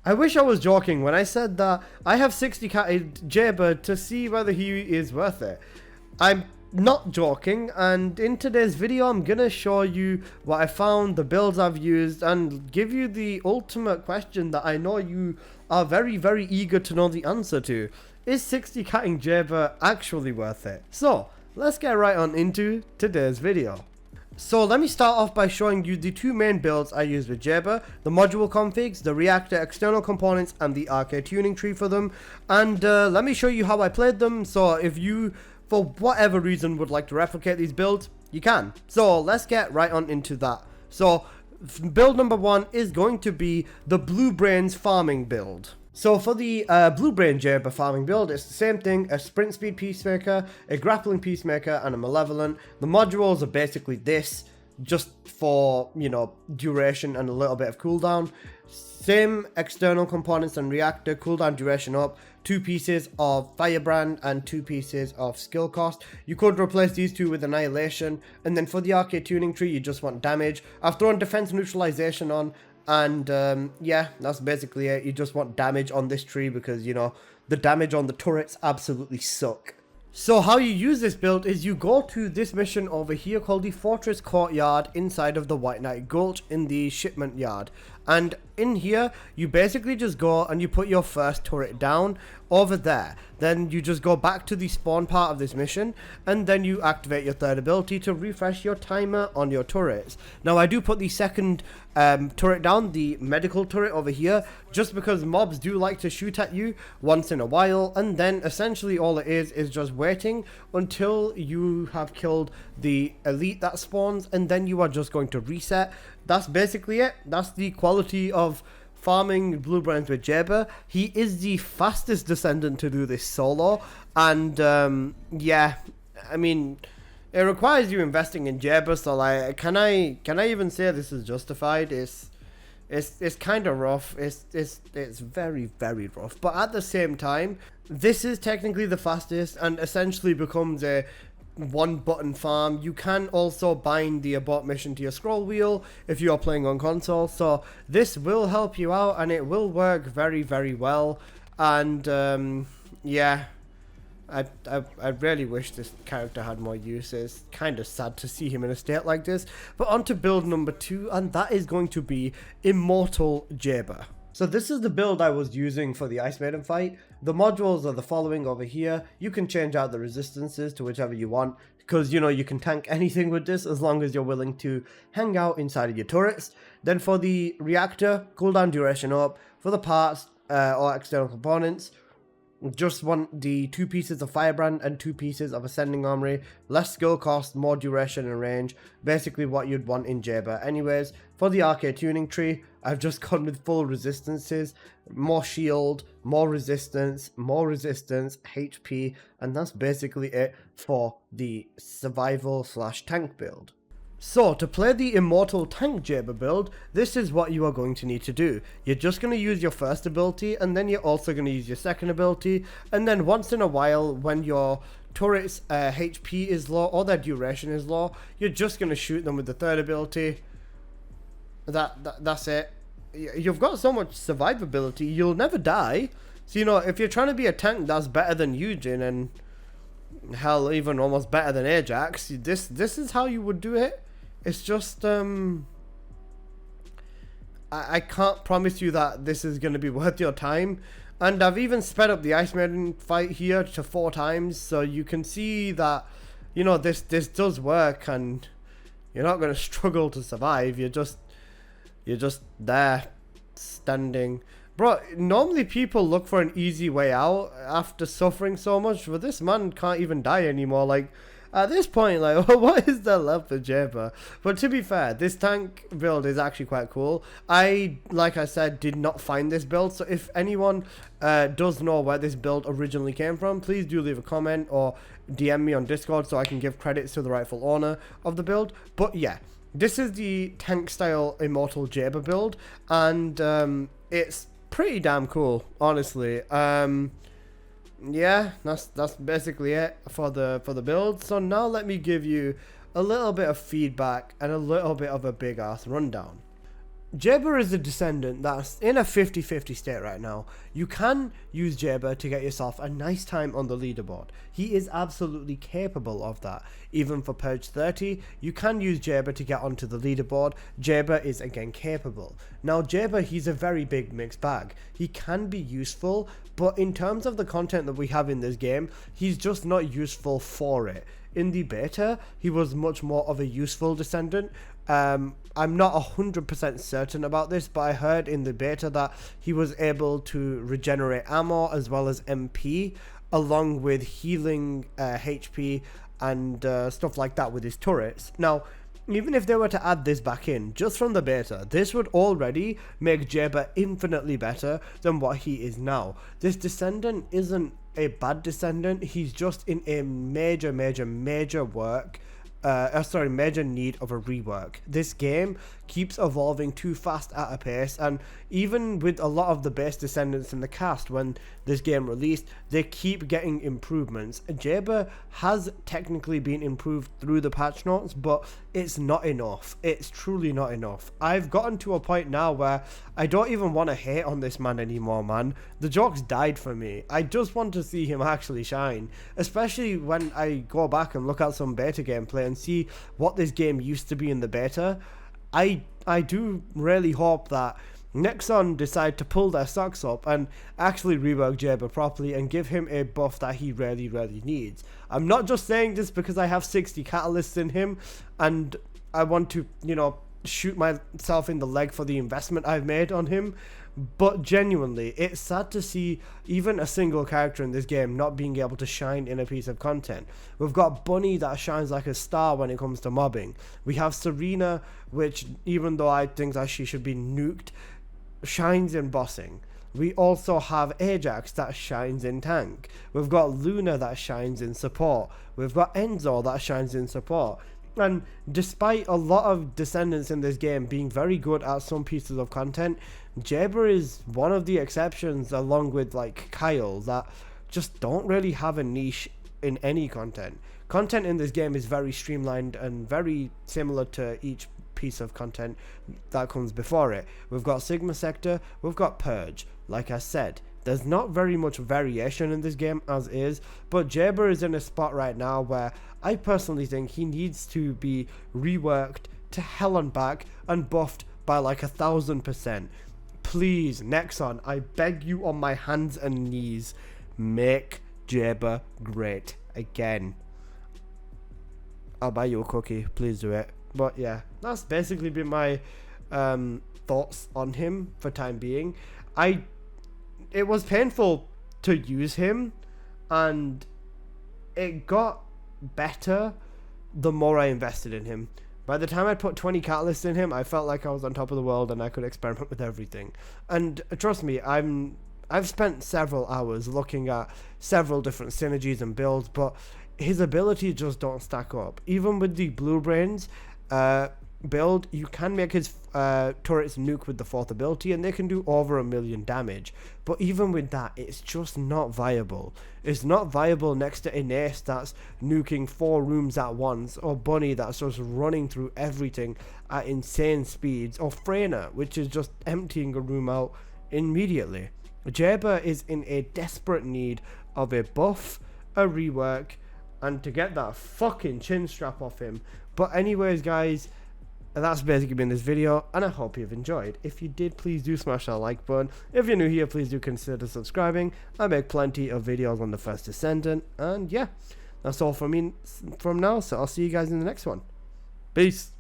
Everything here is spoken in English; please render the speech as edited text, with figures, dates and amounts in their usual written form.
I wish I was joking when I said that I have 60 catted Jayber to see whether he is worth it. I'm not joking, and in today's video I'm gonna show you what I found, the builds I've used, and give you the ultimate question that I know you are very eager to know the answer to. Is 60 catting Jayber actually worth it? So let's get right on into today's video. So let me start off by showing you the two main builds I use with Jayber, the module configs, the reactor external components, and the arcade tuning tree for them. And let me show you how I played them, so if you, for whatever reason, would like to replicate these builds, you can. So let's get right on into that. So build number one is going to be the Blue Brains farming build. So for the Blue Brain Jayber farming build, it's the same thing: a sprint speed peacemaker, a grappling peacemaker, and a malevolent. The modules are basically this, just for, you know, duration and a little bit of cooldown. Same external components and reactor, cooldown duration up, 2 pieces of firebrand and 2 pieces of skill cost. You could replace these two with annihilation, and then for the arcade tuning tree you just want damage. I've thrown defense neutralization on, and yeah, that's basically it. You just want damage on this tree because, you know, the damage on the turrets absolutely suck. So how you use this build is you go to this mission over here called the Fortress Courtyard inside of the White Knight Gulch in the shipment yard. And in here, you basically just go and you put your first turret down over there. Then you just go back to the spawn part of this mission, and then you activate your third ability to refresh your timer on your turrets. Now I do put the second turret down, the medical turret over here, just because mobs do like to shoot at you once in a while, and then essentially all it is just waiting until you have killed the elite that spawns, and then you are just going to reset. That's basically it. That's the quality of farming Blue Brains with Jayber. He is the fastest Descendant to do this solo, and yeah, I mean, it requires you investing in Jayber, so like, can I even say this is justified? It's kind of rough. It's very rough, but at the same time, this is technically the fastest and essentially becomes a one button farm. You can also bind the abort mission to your scroll wheel if you are playing on console, so this will help you out and it will work very well. And yeah, I really wish this character had more use. It's kind of sad to see him in a state like this. But on to build number 2, and that is going to be Immortal Jayber. So this is the build I was using for the Ice Maiden fight. The modules are the following over here. You can change out the resistances to whichever you want, because, you know, you can tank anything with this as long as you're willing to hang out inside of your turrets. Then for the reactor, cooldown duration up. For the parts or external components, just want the 2 pieces of firebrand and 2 pieces of ascending armory, less skill cost, more duration and range, basically what you'd want in Jayber anyways. For the arcade tuning tree, I've just gone with full resistances, more shield, more resistance, HP, and that's basically it for the survival / tank build. So to play the Immortal Tank Jayber build, this is what you are going to need to do. You're just going to use your first ability, and then you're also going to use your second ability, and then once in a while when your turret's HP is low or their duration is low, you're just going to shoot them with the third ability. That's it. You've got so much survivability, you'll never die. So, you know, if you're trying to be a tank that's better than Eugen, and hell, even almost better than Ajax, this is how you would do it. It's just, I can't promise you that this is going to be worth your time. And I've even sped up the Ice Maiden fight here to 4 times, so you can see that, you know, this does work, and you're not going to struggle to survive. You're just there, standing. Bro, normally people look for an easy way out after suffering so much, but this man can't even die anymore. Like, at this point, like, what is there left for Jayber? But to be fair, this tank build is actually quite cool. Like I said, did not find this build, so if anyone does know where this build originally came from, please do leave a comment or DM me on Discord so I can give credits to the rightful owner of the build. But yeah, this is the tank style Immortal Jayber build, and it's pretty damn cool, honestly. Yeah, that's basically it for the build. So now let me give you a little bit of feedback and a little bit of a big ass rundown. Jayber is a Descendant that's in a 50-50 state right now. You can use Jayber to get yourself a nice time on the leaderboard. He is absolutely capable of that. Even for Purge 30, you can use Jayber to get onto the leaderboard. Jayber is again capable. Now Jayber, he's a very big mixed bag. He can be useful, but in terms of the content that we have in this game, he's just not useful for it. In the beta, he was much more of a useful Descendant. I'm not 100% certain about this, but I heard in the beta that he was able to regenerate ammo as well as MP, along with healing HP and stuff like that with his turrets. Now, even if they were to add this back in, just from the beta, this would already make Jayber infinitely better than what he is now. This Descendant isn't a bad Descendant, he's just in a major need of a rework. This game keeps evolving too fast at a pace, and even with a lot of the base Descendants in the cast when this game released, they keep getting improvements. Jayber has technically been improved through the patch notes, but it's not enough. It's truly not enough. I've gotten to a point now where I don't even want to hate on this man anymore, man. The jokes died for me. I just want to see him actually shine, especially when I go back and look at some beta gameplay and see what this game used to be in the beta. I do really hope that Nexon decide to pull their socks up and actually rework Jayber properly and give him a buff that he really needs. I'm not just saying this because I have 60 catalysts in him and I want to, you know, shoot myself in the leg for the investment I've made on him, but genuinely, it's sad to see even a single character in this game not being able to shine in a piece of content. We've got Bunny that shines like a star when it comes to mobbing. We have Serena, which even though I think that she should be nuked, shines in bossing. We also have Ajax that shines in tank. We've got Luna that shines in support. We've got Enzo that shines in support. And despite a lot of Descendants in this game being very good at some pieces of content, Jayber is one of the exceptions, along with like Kyle, that just don't really have a niche in any content. Content in this game is very streamlined and very similar to each piece of content that comes before it. We've got Sigma Sector, we've got Purge. Like I said, there's not very much variation in this game as is, but Jayber is in a spot right now where I personally think he needs to be reworked to hell and back and buffed by like 1000%. Please, Nexon, I beg you on my hands and knees, make Jayber great again. I'll buy you a cookie, please do it. But yeah, that's basically been my thoughts on him for time being. It was painful to use him, and it got better the more I invested in him. By the time I put 20 catalysts in him, I felt like I was on top of the world and I could experiment with everything. And trust me, I've spent several hours looking at several different synergies and builds, but his abilities just don't stack up. Even with the Blue Brains build, you can make his turrets nuke with the 4th ability and they can do over 1 million damage, but even with that, it's just not viable. It's not viable next to an Ace that's nuking 4 rooms at once, or Bunny that's just running through everything at insane speeds, or Freyna, which is just emptying a room out immediately. Jayber is in a desperate need of a buff, a rework, and to get that fucking chin strap off him. But anyways, guys, that's basically been this video, and I hope you've enjoyed. If you did, please do smash that like button. If you're new here, please do consider subscribing. I make plenty of videos on the first Descendant, and yeah, that's all from me from now, so I'll see you guys in the next one. Peace.